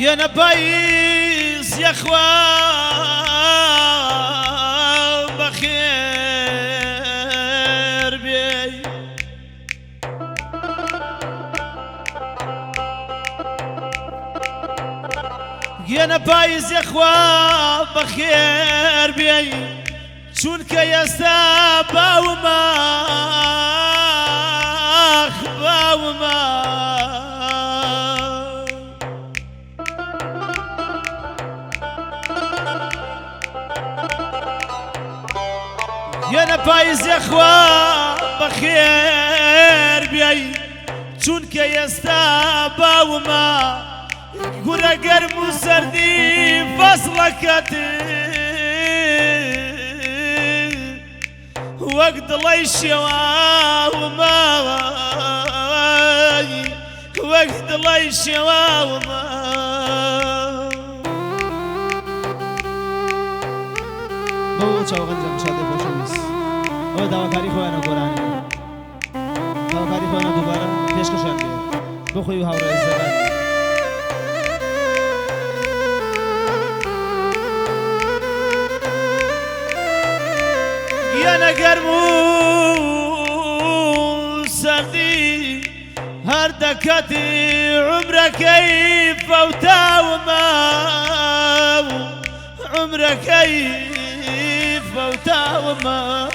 يا نبايس يا اخوان بخير بي يا نبايس يا اخوان بخير بي شونك يا سابا وما اخبا وما يا نبايز يا اخوان بخير بي چونك يا سابا وما قرا قرم سردي فصلك وقت الله الشوا وما وقت الله الشوا وما بو چاوغن مشاهده خوشویست او دواکاری خوانه قرآنی دواکاری خوانه دوباره پیشکشان بید بخوی و هاورای زبان يا نقرمو سردي هردكتي عمرك كيف فوتا وما عمرك كيف فوتا وما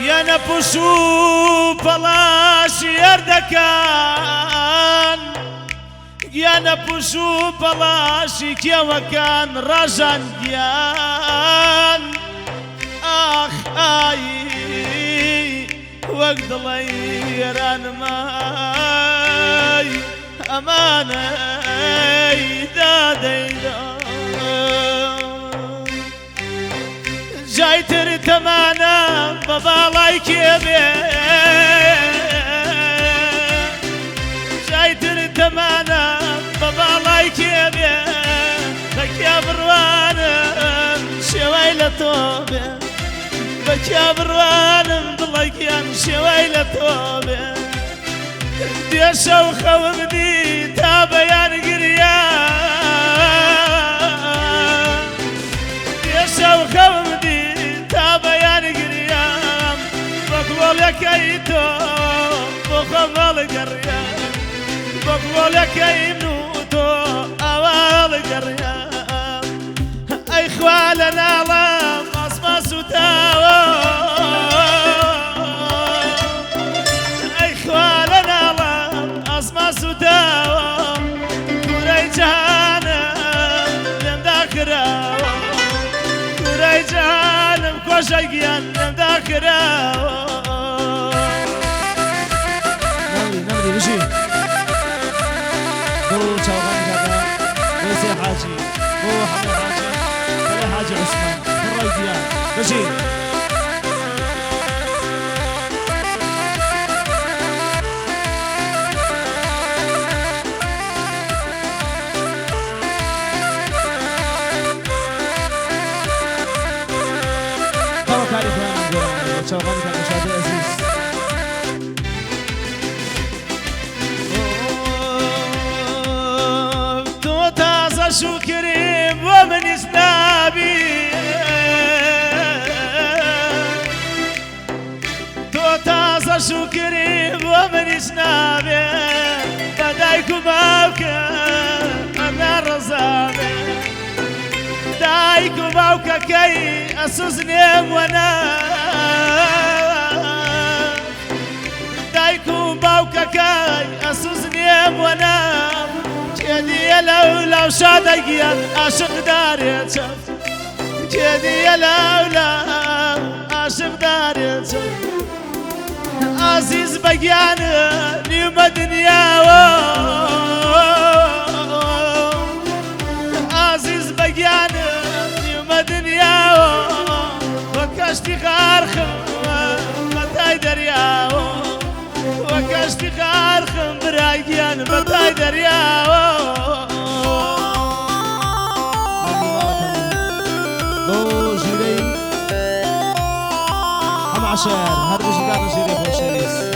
يا نبوشو بلاش يردكان يا نبوشو بلاش كيا وكان رجان جيان اخ اي وقت الله يران ماي امانه دادي جاي ترتمانا بابالاي كيبي جاي ترتمانا بابالاي كيبي بك يا بروان شويلة توبي بك يا بروان ضلك يا شويلة توبي دي شوخة وبدي تابيان قريان دي شوخة وبدي تابيان قريان بقول يا كيتو بخمال قريان بقول يا كينوتو أوال قريان أي خوالنا لام أسماس وتاوى أي خوالنا لام أسماس وتاوى كوري جهنم يندخراوى كوري جهنم كوشيقيان يندخراوى نمري بشي بو چاوغن كذا بو سي حاجي بو حمد حاجي بلا حاجي عثمان بالراي ديان بشي دواكاري خوانه قرآني چاوغن كذا مشاهده عزيز شكري ومن اسنابي توتازا شكري ومن اسنابي بدايكو باوكا انا رزابي دايكو باوكا كي اسوسني وانا دايكو باوكا كي اسوسني وانا جدي لولا وشادقيان عاشق داري شاف جدي لولا عاشق داري شاف عزيز بقيان نيوم الدنيا عزيز بقيان نيوم الدنيا وكاشتي خارخم متاي دريا وكاشتي خارخم برايان متاي دريا شهر هر بشی که نشیده خوشویست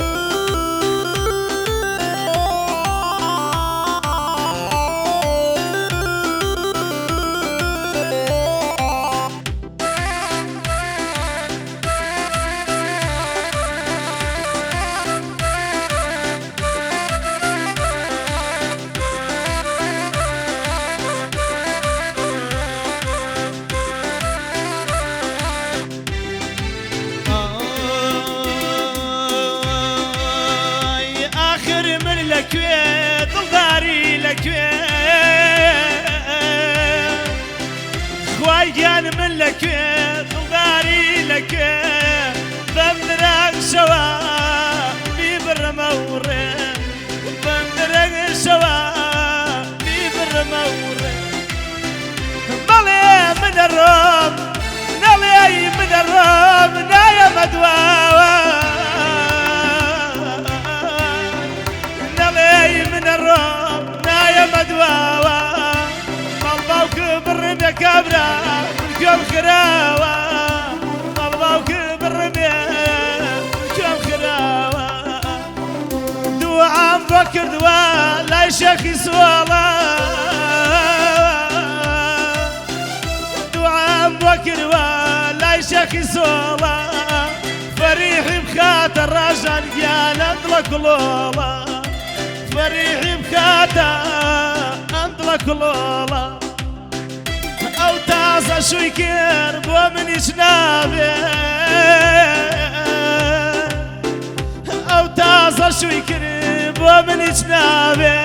خوايان من لك ضلداري لك بمدرك سوا بيبر موري بمدرك سوا بيبر موري ضلي من الروم نلي من الروم نايا مدواوا نلي من الروم نايا مدواوا بالرمية كبرى كم خراوة طلبوك بالرمية كم خراوة دعاء مفكر دواء لا يشخص والله دعاء مفكر ولا يشخص والله فريح بخاطر رجل قال انطلق لولا فريح بخاطر انطلق لولا أو تازة شو يكير بو من يشنابي أو تازة شو يكير بو من يشنابي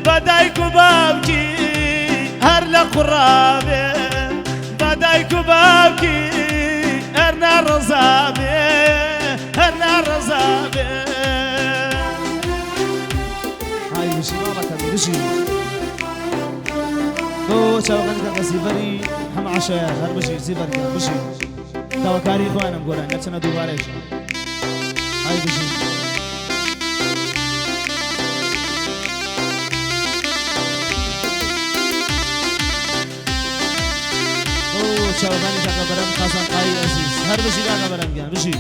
بدايكو بابكي هرلا قرابي بدايكو بابكي هرنا رزابي هرنا رزابي هاي بشي مالك هاي بشي او چاوغان که سیفری هم عشاء هر بشی سیفر که بشی توکاری خوانم گورن نچنا دوباره شو های بشی او چاوغانی که برم خاصن قای عزیز هر بشی که برم گم بشی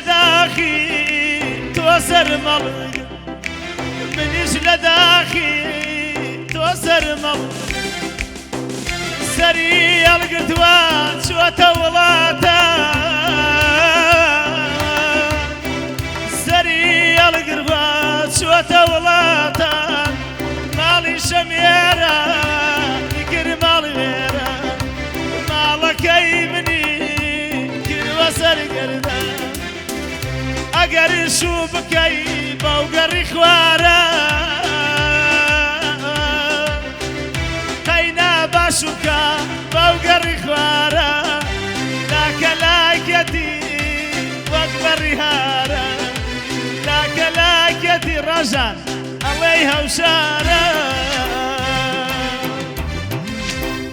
لداخي توسر ملق منيش لداخي توسر ملق سريع القدوات شو تولاتا سريع القدوات شو تولاتا مالي شميرة ذكر مالي غيرة مالك يمني كل وسر قردان اگر شو بکی باوگر خواره قینا باشوکا باوگر خواره لاکلاکتی وقبر هاره لاکلاکتی رجل علیها وشاره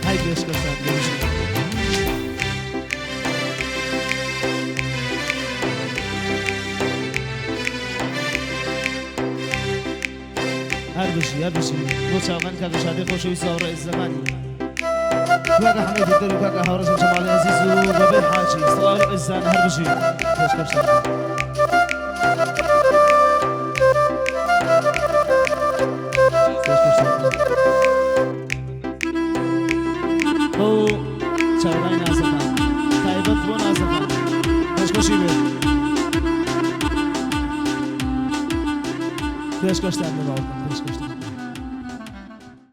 های بیش کردن هر بشی بو چاوغان که شادی خوشوی ساور الزمانی كاكا حميد الدري كاكا هورس جمال عزيز وبابي حاجي صلاة الزان هر بشي باش كبشتر او چاوغان نازخان تایبت بو نازخان باش کشی بید باش کشتر نباید باش کشتر